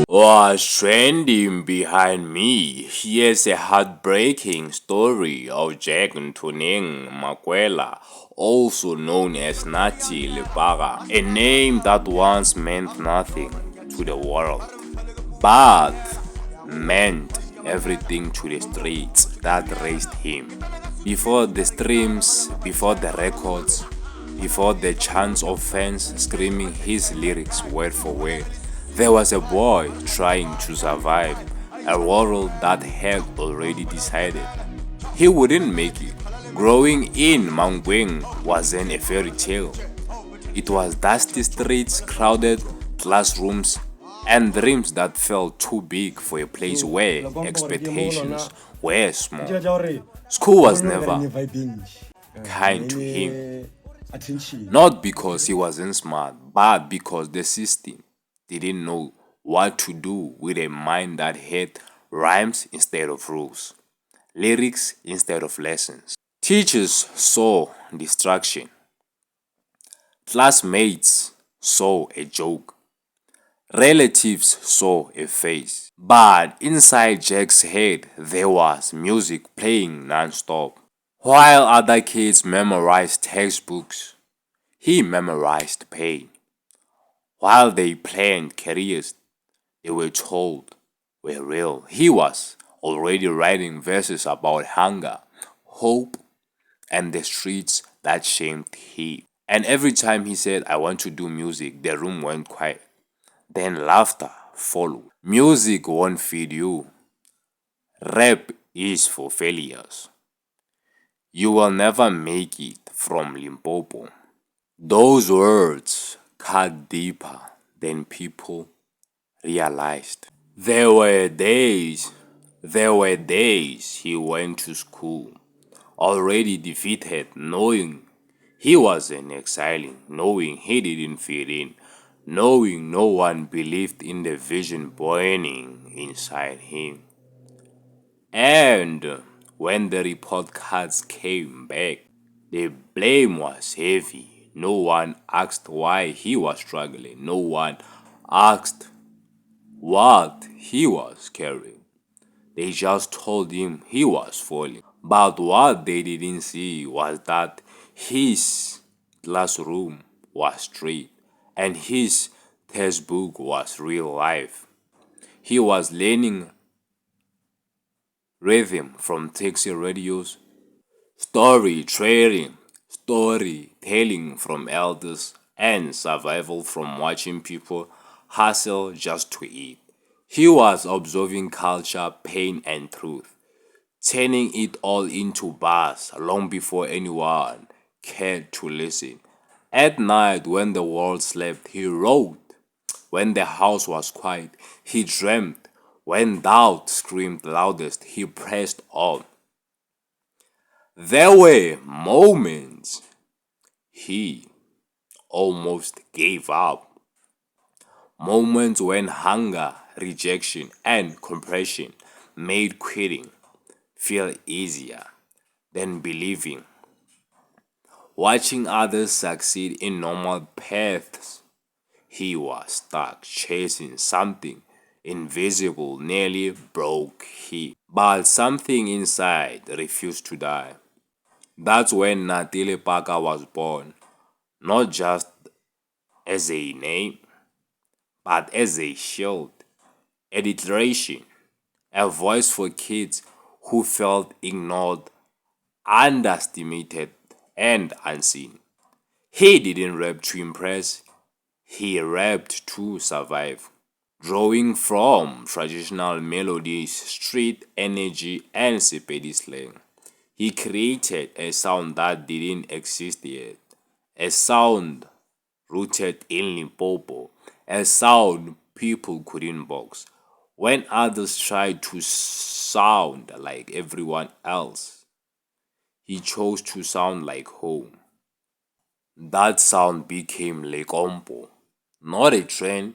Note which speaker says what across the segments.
Speaker 1: Was trending behind me. Here's a heartbreaking story of Jack Ntoneng Makwela, also known as Natiey Lepaka, a name that once meant nothing to the world, but meant everything to the streets that raised him. Before the streams, before the records, before the chants of fans screaming his lyrics word for word, there was a boy trying to survive a world that had already decided he wouldn't make it. Growing in Mangweng wasn't a fairy tale. It was dusty streets, crowded classrooms, and dreams that felt too big for a place where expectations were small. School was never kind to him, not because he wasn't smart, but because the system didn't know what to do with a mind that had rhymes instead of rules, lyrics instead of lessons. Teachers saw distraction, classmates saw a joke, relatives saw a face. But inside Jack's head, there was music playing non-stop. While other kids memorized textbooks, he memorized pain. While they planned careers they were told were real, he was already writing verses about hunger, hope, and the streets that shamed him. And every time he said, I want to do music, the room went quiet. Then laughter followed. Music won't feed you. Rap is for failures. You will never make it from Limpopo. Those words cut deeper than people realized. There were days he went to school, already defeated, knowing he wasn't excelling, knowing he didn't fit in, knowing no one believed in the vision burning inside him. And when the report cards came back, the blame was heavy. No one asked why he was struggling. No one asked what he was carrying. They just told him he was falling. But what they didn't see was that his classroom was street and his textbook was real life. He was learning rhythm from taxi radios, storytelling from elders, and survival from watching people hustle just to eat. He was observing culture, pain, and truth, turning it all into bars long before anyone cared to listen. At night, when the world slept, he wrote. When the house was quiet, he dreamed. When doubt screamed loudest, he pressed on. There were moments he almost gave up. Moments when hunger, rejection, and compression made quitting feel easier than believing. Watching others succeed in normal paths, he was stuck chasing something invisible, nearly broke him. But something inside refused to die. That's when Natiey Lepaka was born, not just as a name, but as a shield, a declaration, a voice for kids who felt ignored, underestimated, and unseen. He didn't rap to impress, he rapped to survive. Drawing from traditional melodies, street energy, and Sepedi slang, he created a sound that didn't exist yet, a sound rooted in Limpopo, a sound people couldn't box. When others tried to sound like everyone else, he chose to sound like home. That sound became Lekompo, not a trend,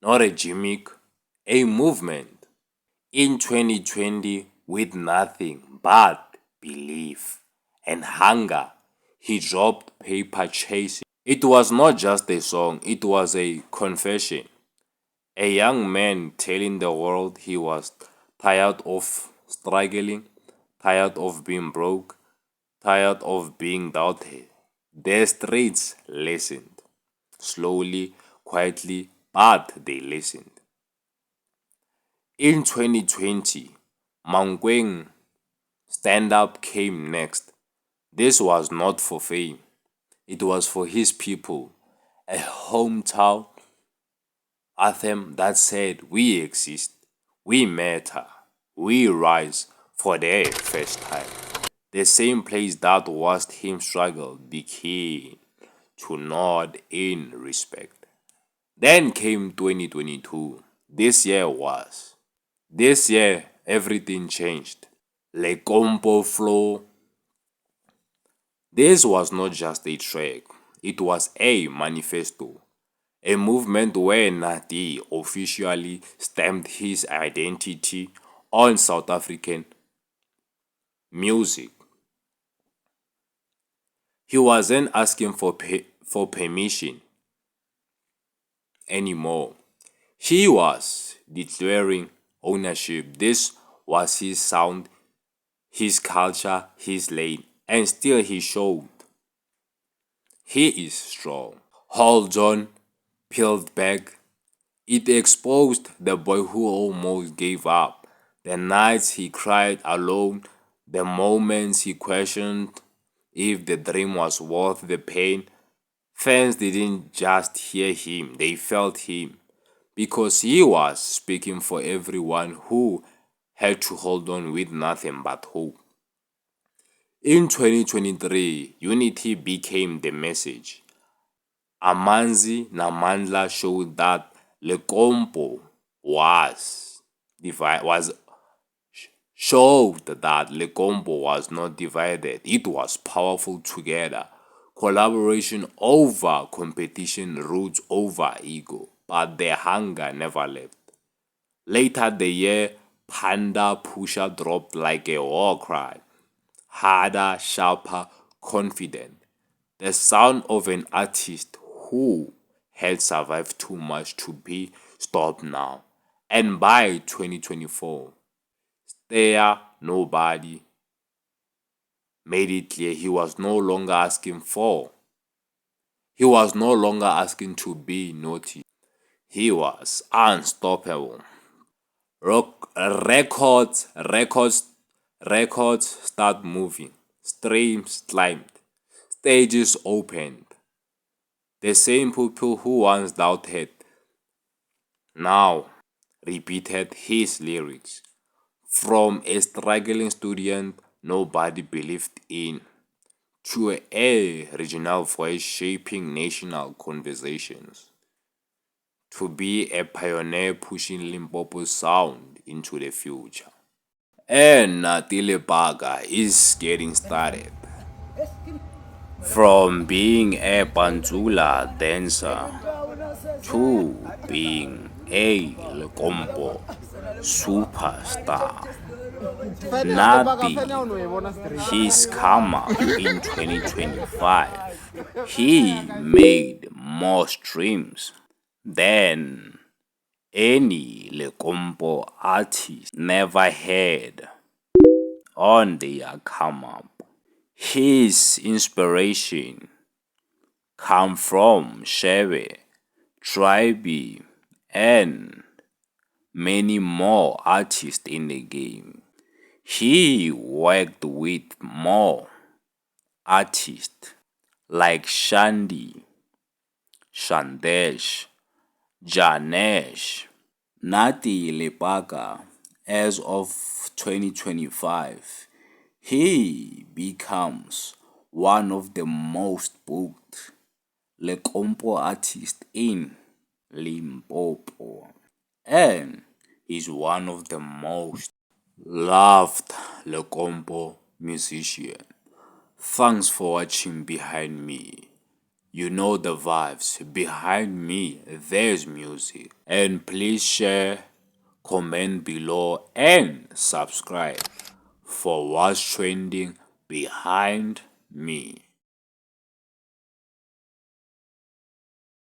Speaker 1: not a gimmick, a movement. In 2020, with nothing but belief and hunger, he dropped paper chasing. It was not just a song, it was a confession. A young man telling the world he was tired of struggling, tired of being broke, tired of being doubted. The streets listened. Slowly, quietly, but they listened. In 2020, Mangweng stand up came next. This was not for fame, it was for his people. A hometown anthem that said, "We exist, we matter, we rise" for the first time. The same place that watched him struggle began to nod in respect. Then came 2022. This year, everything changed. Le Compo Flow. This was not just a track, it was a manifesto. A movement where Natiey officially stamped his identity on South African music. He wasn't asking for permission anymore. He was declaring ownership. This was his sound, his culture, his lane, and still he showed he is strong. Hold on, peeled back. It exposed the boy who almost gave up. The nights he cried alone, the moments he questioned if the dream was worth the pain. Fans didn't just hear him, they felt him. Because he was speaking for everyone who had to hold on with nothing but hope. In 2023, unity became the message. Amanzi Namandla showed that Lecompo was showed that Lecompo was not divided. It was powerful together. Collaboration over competition, roots over ego. But their hunger never left. Later the year, Panda Pusha dropped like a war cry. Harder, sharper, confident. The sound of an artist who had survived too much to be stopped now. And by 2024, there nobody made it clear he was no longer asking to be noticed. He was unstoppable. Records, records start moving. Streams climbed. Stages opened. The same people who once doubted now repeated his lyrics. From a struggling student nobody believed in to a regional voice shaping national conversations. To be a pioneer pushing Limpopo's sound into the future. And Natiey Lepaka is getting started. From being a Pantsula dancer to being a Lecompo superstar. Nati, his come up in 2025. He made more streams than any Lecompo artist never had on their come up. His inspiration come from Shebe, Tribe, and many more artists in the game. He worked with more artists like Shandy, Shandesh, Janesh, Natiey Lepaka. As of 2025, he becomes one of the most booked Lecompo artists in Limpopo, and is one of the most loved Lecompo musician. Thanks for watching Behind Me. You know the vibes. Behind me, there's music. And please share, comment below, and subscribe for what's trending behind me.